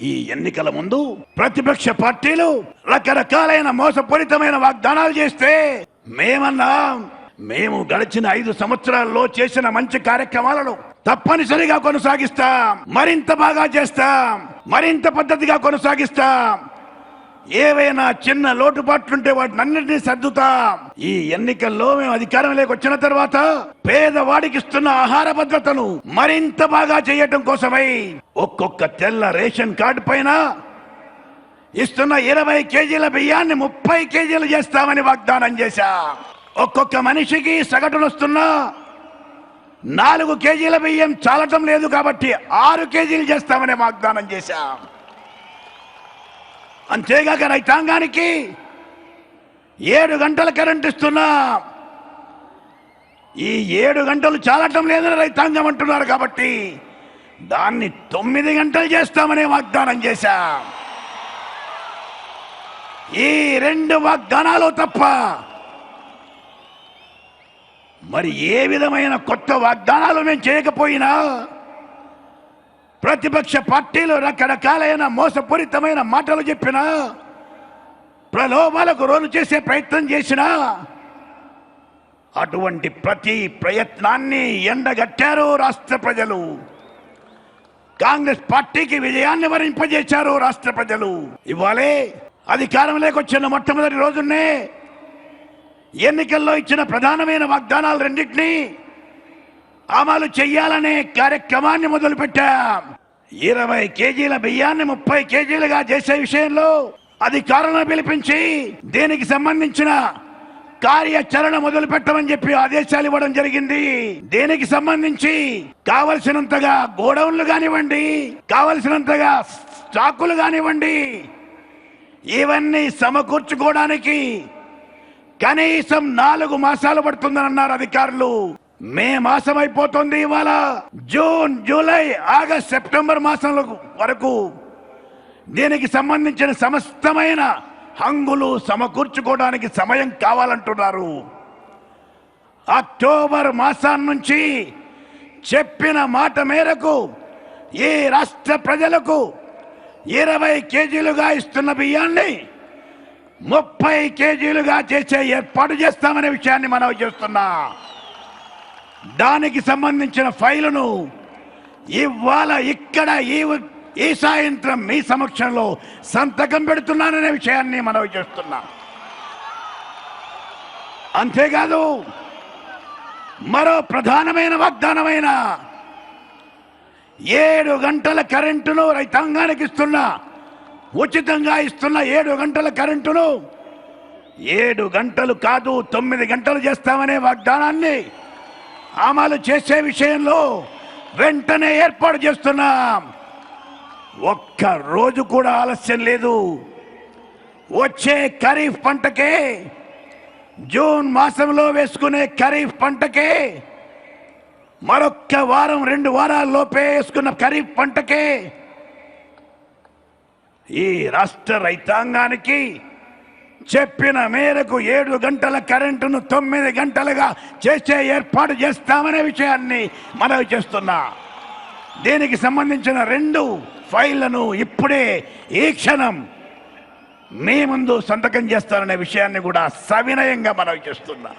ఈ ఎన్నికల ముందు ప్రతిపక్ష పార్టీలు రకరకాలైన మోసపూరితమైన వాగ్దానాలు చేస్తే మేము గడిచిన 5 సంవత్సరాల్లో చేసిన మంచి కార్యక్రమాలను తప్పనిసరిగా కొనసాగిస్తాం, మరింత బాగా చేస్తాం, మరింత పద్ధతిగా కొనసాగిస్తాం. ఏవైనా చిన్న లోటుపాట్లుంటే వాటిని అన్నింటినీ సర్దుతాం. ఈ ఎన్నికల్లో మేము అధికారంలోకి వచ్చిన తర్వాత పేదవాడికి ఇస్తున్న ఆహార భద్రతను మరింత బాగా చేయటం కోసమై ఒక్కొక్క తెల్ల రేషన్ కార్డు పైన ఇస్తున్న 20 కేజీల బియ్యాన్ని 30 కేజీలు చేస్తామని వాగ్దానం చేశాం. ఒక్కొక్క మనిషికి సగటున వస్తున్న 4 కేజీల బియ్యం చాలటం లేదు కాబట్టి 6 కేజీలు చేస్తామని వాగ్దానం చేశాం. అంతేగాక రైతాంగానికి 7 గంటల కరెంట్ ఇస్తున్నాం. ఈ 7 గంటలు చాలటం లేదని రైతాంగం అంటున్నారు కాబట్టి దాన్ని 9 గంటలు చేస్తామని వాగ్దానం చేశాం. ఈ 2 వాగ్దానాలు తప్ప మరి ఏ విధమైన కొత్త వాగ్దానాలు మేము చేయకపోయినా ప్రతిపక్ష పార్టీలు రకరకాలైన మోసపూరితమైన మాటలు చెప్పినా, ప్రలోభాలకు లోను చేసే ప్రయత్నం చేసినా అటువంటి ప్రతి ప్రయత్నాన్ని ఎండగట్టారు రాష్ట్ర ప్రజలు. కాంగ్రెస్ పార్టీకి విజయాన్ని వరింపజేశారు రాష్ట్ర ప్రజలు. ఇవాళే అధికారంలోకి వచ్చిన మొట్టమొదటి రోజునే ఎన్నికల్లో ఇచ్చిన ప్రధానమైన వాగ్దానాలు రెండింటినీ అమలు చెయ్యాలనే కార్యక్రమాన్ని మొదలుపెట్టాం. 20 కేజీల బియ్యాన్ని 30 కేజీలుగా చేసే విషయంలో అధికారులను పిలిపించి దీనికి సంబంధించిన కార్యాచరణ మొదలు పెట్టమని చెప్పి ఆదేశాలు ఇవ్వడం జరిగింది. దీనికి సంబంధించి కావలసినంతగా గోడౌన్లు కానివ్వండి, కావలసినంతగా స్టాకులు కానివ్వండి, ఇవన్నీ సమకూర్చుకోవడానికి కనీసం 4 మాసాలు పడుతుందని అన్నారు అధికారులు. మే మాసం అయిపోతుంది. ఇవాళ జూన్, జూలై, ఆగస్ట్, సెప్టెంబర్ మాసం వరకు దీనికి సంబంధించిన సమస్తమైన హంగులు సమకూర్చుకోవడానికి సమయం కావాలంటున్నారు. అక్టోబర్ మాసం నుంచి చెప్పిన మాట మేరకు ఈ రాష్ట్ర ప్రజలకు 20 కేజీలుగా ఇస్తున్న బియ్యాన్ని 30 కేజీలుగా చేసే ఏర్పాటు చేస్తామనే విషయాన్ని మనం చేస్తున్నా. దానికి సంబంధించిన ఫైలును ఇవాళ ఇక్కడ ఈ సాయంత్రం మీ సమక్షంలో సంతకం పెడుతున్నాననే విషయాన్ని మనం చేస్తున్నా. అంతేకాదు మరో ప్రధానమైన వాగ్దానమైన 7 గంటల కరెంటును రైతాంగానికి ఇస్తున్నా, ఉచితంగా ఇస్తున్న 7 గంటల కరెంటును 7 గంటలు కాదు 9 గంటలు చేస్తామనే వాగ్దానాన్ని అమలు చేసే విషయంలో వెంటనే ఏర్పాటు చేస్తున్నాం. ఒక్క రోజు కూడా ఆలస్యం లేదు. వచ్చే ఖరీఫ్ పంటకే, జూన్ మాసంలో వేసుకునే ఖరీఫ్ పంటకే, మరొక్క వారం 2 వారాల లోపే వేసుకున్న ఖరీఫ్ పంటకే ఈ రాష్ట్ర రైతాంగానికి చెప్పిన మేరకు 7 గంటల కరెంటును 9 గంటలుగా చేసే ఏర్పాటు చేస్తామనే విషయాన్ని మనవి చేస్తున్నా. దీనికి సంబంధించిన 2 ఫైళ్లను ఇప్పుడే ఈ క్షణం మీ ముందు సంతకం చేస్తారనే విషయాన్ని కూడా సవినయంగా మనవి చేస్తున్నా.